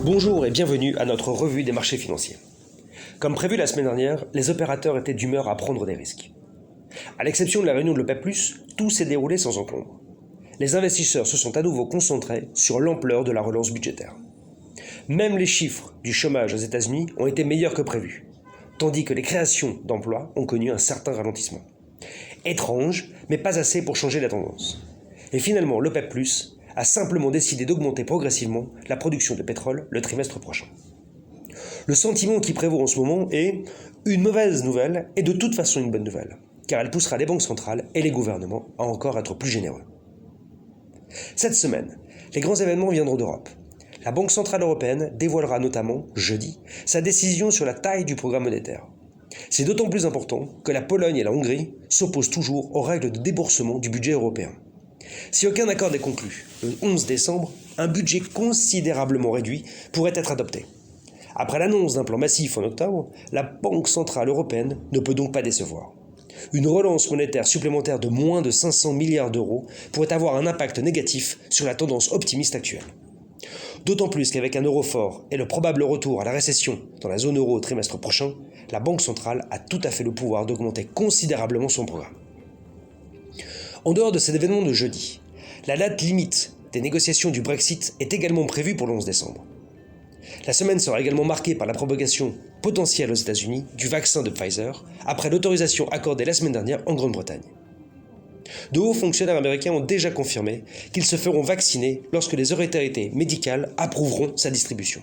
Bonjour et bienvenue à notre revue des marchés financiers. Comme prévu la semaine dernière, les opérateurs étaient d'humeur à prendre des risques. À l'exception de la réunion de l'OPEP+, tout s'est déroulé sans encombre. Les investisseurs se sont à nouveau concentrés sur l'ampleur de la relance budgétaire. Même les chiffres du chômage aux États-Unis ont été meilleurs que prévu, tandis que les créations d'emplois ont connu un certain ralentissement. Étrange, mais pas assez pour changer la tendance. Et finalement, l'OPEP+, a simplement décidé d'augmenter progressivement la production de pétrole le trimestre prochain. Le sentiment qui prévaut en ce moment est une mauvaise nouvelle et de toute façon une bonne nouvelle, car elle poussera les banques centrales et les gouvernements à encore être plus généreux. Cette semaine, les grands événements viendront d'Europe. La Banque centrale européenne dévoilera notamment, jeudi, sa décision sur la taille du programme monétaire. C'est d'autant plus important que la Pologne et la Hongrie s'opposent toujours aux règles de déboursement du budget européen. Si aucun accord n'est conclu le 11 décembre, un budget considérablement réduit pourrait être adopté. Après l'annonce d'un plan massif en octobre, la Banque centrale européenne ne peut donc pas décevoir. Une relance monétaire supplémentaire de moins de 500 milliards d'euros pourrait avoir un impact négatif sur la tendance optimiste actuelle. D'autant plus qu'avec un euro fort et le probable retour à la récession dans la zone euro au trimestre prochain, la Banque centrale a tout à fait le pouvoir d'augmenter considérablement son programme. En dehors de cet événement de jeudi, la date limite des négociations du Brexit est également prévue pour le 11 décembre. La semaine sera également marquée par la propagation potentielle aux États-Unis du vaccin de Pfizer, après l'autorisation accordée la semaine dernière en Grande-Bretagne. De hauts fonctionnaires américains ont déjà confirmé qu'ils se feront vacciner lorsque les autorités médicales approuveront sa distribution.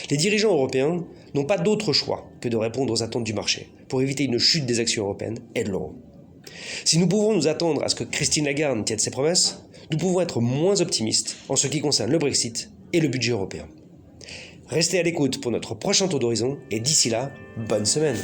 Les dirigeants européens n'ont pas d'autre choix que de répondre aux attentes du marché pour éviter une chute des actions européennes et de l'euro. Si nous pouvons nous attendre à ce que Christine Lagarde tienne ses promesses, nous pouvons être moins optimistes en ce qui concerne le Brexit et le budget européen. Restez à l'écoute pour notre prochain tour d'horizon et d'ici là, bonne semaine.